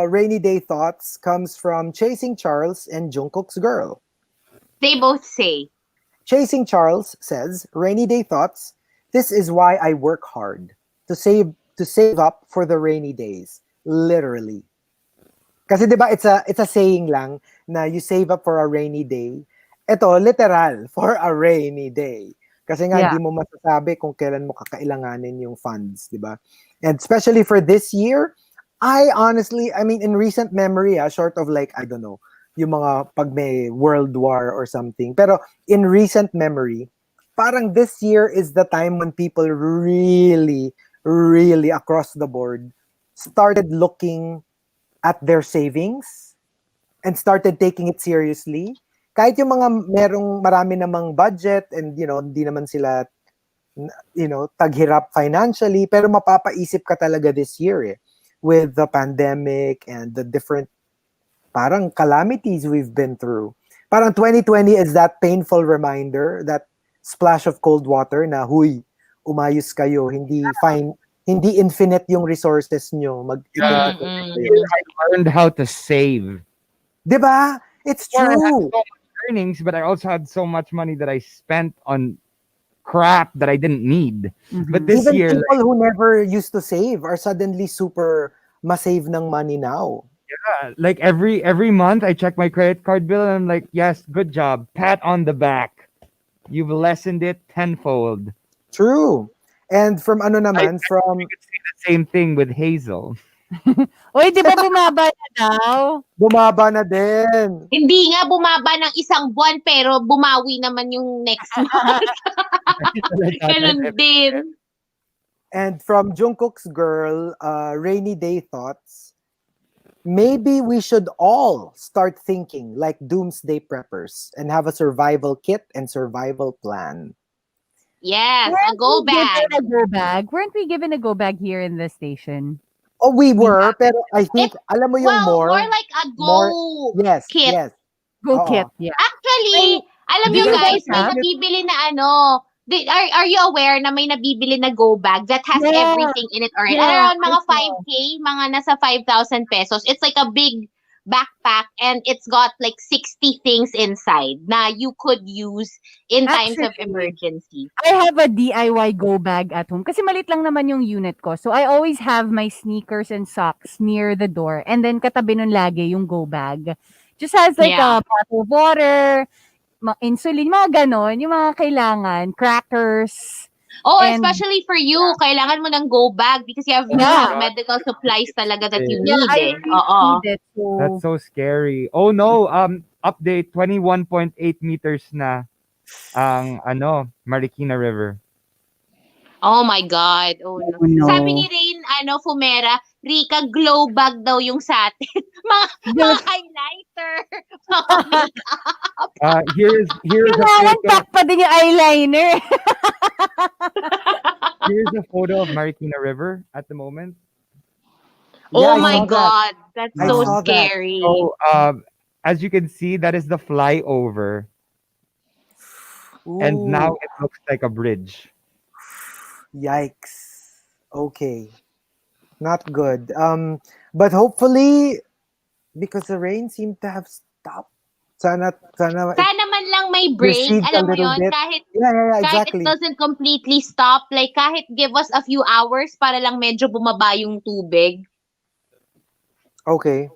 rainy day thoughts comes from Chasing Charles and Jungkook's Girl. They both say. Chasing Charles says, rainy day thoughts, this is why I work hard to save up for the rainy days. Literally. Kasi 'di ba it's a saying lang na you save up for a rainy day. Ito literal for a rainy day. Kasi nga hindi mo masasabi kung kailan mo kakailanganin yung funds, 'di ba? And especially for this year, I honestly, I mean, in recent memory, short of like, I don't know, yung mga pag may World War or something. Pero in recent memory, parang this year is the time when people really, really across the board started looking at their savings and started taking it seriously. Kahit yung mga merong marami namang budget and, hindi naman sila, taghirap financially, pero mapapaisip ka talaga this year with the pandemic and the different parang calamities we've been through. Parang 2020 is that painful reminder, that splash of cold water na, huy, umayos kayo, hindi infinite yung resources nyo, mag-ipon-ipon kayo. I learned how to save. Diba? It's Before, I had true. so much earnings, but I also had so much money that I spent on crap that I didn't need. But this Even year, people who never used to save are suddenly super masave ng money now. like every month, I check my credit card bill and I'm like, yes, good job, pat on the back. You've lessened it tenfold. True. And from ano naman, from You could say the same thing with Hazel. Uy, di ba bumaba na daw? bumaba na din. Hindi nga bumaba ng isang buwan pero bumawi naman yung next month. Ganun din. And from Jungkook's girl, rainy day thoughts. Maybe we should all start thinking like doomsday preppers and have a survival kit and survival plan. Yes, a go bag. Given a go bag? Weren't we given a go bag here in the station? Oh, we were, pero I think, alam mo yung Well, more like a go yes, kit. yes. Go Oo. kit, yeah. Actually, alam Do nyo you guys, guys may have? nabibili na are you aware na may nabibili na go bag that has Yeah. everything in it already? Yeah, Around mga I saw. 5K, mga nasa 5,000 pesos. It's like a big backpack and it's got like 60 things inside na you could use in times of Actually, emergency. I have a DIY go bag at home. Kasi malit lang naman yung unit ko. So, I always have my sneakers and socks near the door. And then, katabi nun lagi yung go bag. Just has like Yeah. a bottle of water, insulin, mga ganon. Yung mga kailangan. Crackers. Oh, And- especially for you, kailangan mo ng go bag because you have Yeah. medical supplies talaga that you Yeah, need I eh. really Oo. need it. So, That's so scary. Oh no, update 21.8 meters na ang Marikina River. Oh my God. Oh no. Oh, no. Sabi ni Rain, Fumera, Rica, glow bag daw yung sa atin. mga highlighter. Mga makeup. Here's a kailangan photo. pack pa din yung eyeliner. Here's a photo of Marikina River at the moment. Yeah, Oh I my saw that. God. That's I so saw that. scary. So as you can see, that is the flyover, and now it looks like a bridge. Yikes. Okay. Not good. But hopefully, because the rain seemed to have stopped. Sana Sana man lang may break. recedes a Alam mo little yun, bit. kahit Yeah, kahit exactly. it doesn't completely stop, like kahit give us a few hours para lang medyo bumaba yung tubig. Okay.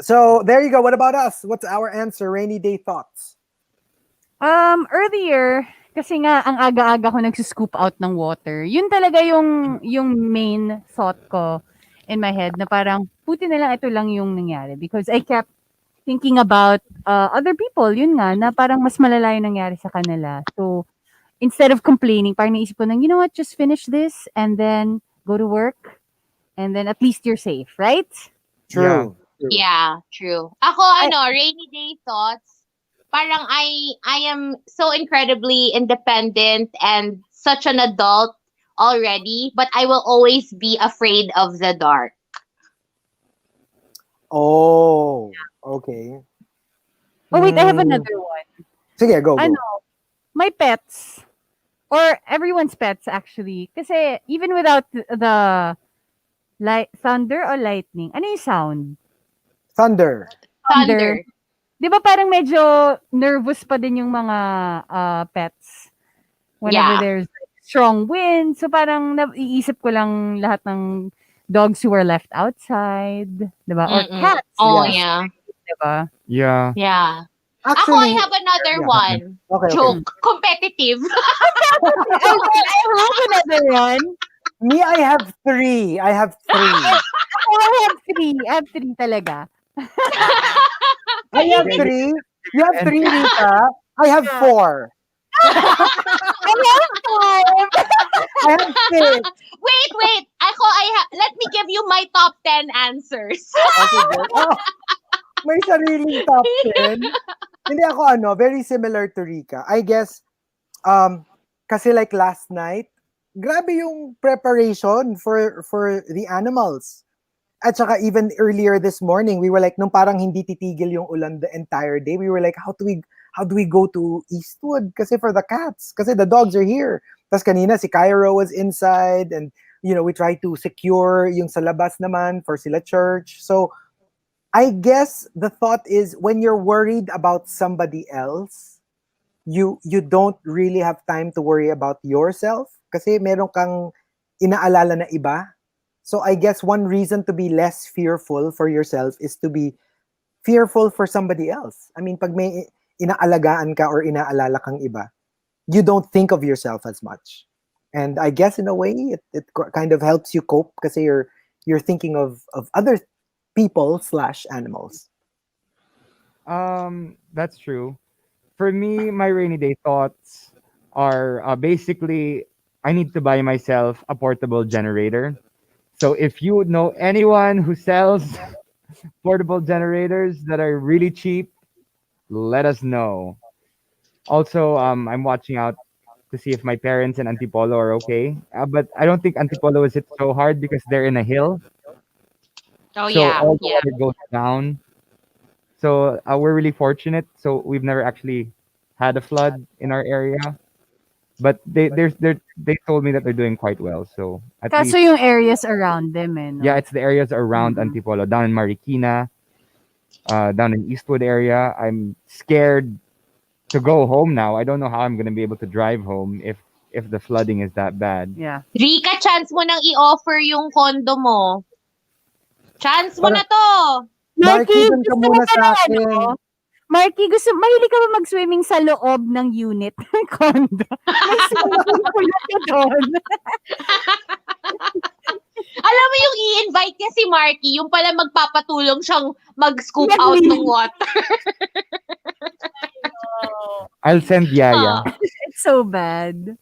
So there you go. What about us? What's our answer? Rainy day thoughts. Earlier, kasi nga, ang aga-aga ko nagsuscoop out ng water. Yun talaga yung main thought ko in my head na parang, puti na lang ito lang yung nangyari. Because I kept thinking about other people, yun nga, na parang mas malala yung nangyari sa kanila. So, instead of complaining, parang naisip ko nang, you know what, just finish this and then go to work and then at least you're safe, right? True. Yeah, true. Ako, rainy day thoughts, parang I am so incredibly independent and such an adult already, but I will always be afraid of the dark. Oh, okay. Oh, wait, I have Mm. another one. Sige, go. My pets, or everyone's pets actually, kasi even without the thunder or lightning, ano yung sound? Thunder. Thunder. Di ba parang medyo nervous pa din yung mga pets whenever Yeah. there's strong wind. So parang naiisip ko lang lahat ng dogs who are left outside, di ba? Or Mm-mm. cats, Oh, Yeah. yeah. di ba? Yeah. Yeah. Ako, Actually, I have another yeah. one. Okay. Joke. Competitive. I have another one. Me, I have three. I have three. Oh, I have three. I have three talaga. I have Yeah, three. You have and three, Rica. I have Yeah. four. I have five. I have six. Wait. Let me give you my top 10 answers. Okay, good. Oh, may sariling top 10. Hindi ako very similar to Rica. I guess, um, kasi like last night, grabe yung preparation for the animals. At saka even earlier this morning, we were like, nung parang hindi titigil yung ulan the entire day, we were like, how do we go to Eastwood? Kasi for the cats. Kasi the dogs are here. Tapos kanina, si Cairo was inside and, we tried to secure yung sa labas naman for sila church. So, I guess the thought is when you're worried about somebody else, you don't really have time to worry about yourself kasi meron kang inaalala na iba. So I guess one reason to be less fearful for yourself is to be fearful for somebody else. I mean, pag may inaalagaan ka or inaalala kang iba, you don't think of yourself as much. And I guess in a way, it kind of helps you cope kasi you're thinking of other people slash animals. that's true. For me, my rainy day thoughts are basically I need to buy myself a portable generator. So if you know anyone who sells portable generators that are really cheap, let us know. Also, I'm watching out to see if my parents and Antipolo are okay. But I don't think Antipolo is hit so hard because they're in a hill, Oh so yeah, all the yeah. water goes down. So we're really fortunate. So we've never actually had a flood in our area. But they told me that they're doing quite well. So at Kaso least, yung areas around them, yeah, no? it's the areas around Mm. Antipolo, down in Marikina, down in Eastwood area. I'm scared to go home now. I don't know how I'm gonna be able to drive home if the flooding is that bad. Yeah. Rika, chance mo nang i-offer yung condo mo. Chance mo na Parang, to. Marky, Marky, dun ka gusto mo muna ba sa ng akin. Marky, mahilig ka ba mag-swimming sa loob ng unit ng condo? May swimming pool ka doon. Alam mo yung i-invite niya si Markki, yung pala magpapatulong siyang mag-scoop out Nag-leave. ng water. I'll send Yaya. Ah. It's so bad.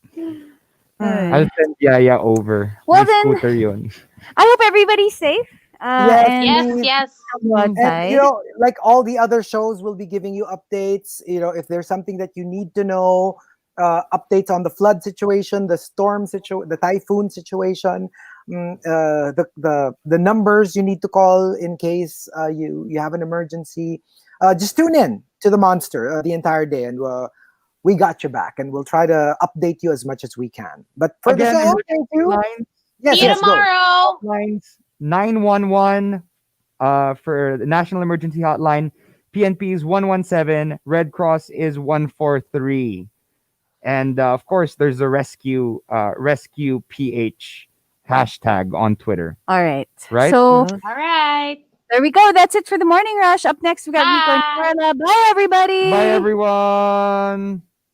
Ay. I'll send Yaya over. Well May then, scooter yun. I hope everybody's safe. Yes, And Yes, please. yes. go And outside. like all the other shows, will be giving you updates. If there's something that you need to know, updates on the flood situation, the storm situation, the typhoon situation, the numbers you need to call in case you have an emergency. Just tune in to the Monster the entire day, and we got your back, and we'll try to update you as much as we can. But for the Again, show, emergency thank you. lines, Yes, See you yes, go. tomorrow. lines 911 for the National Emergency Hotline. PNP is 117. Red Cross is 143. And of course, there's the rescue PH hashtag on Twitter, All right. right? So Mhm. All right. there we go. That's it for the morning rush. Up next, we got Rico and Bye. Carla. Bye, everybody. Bye, everyone.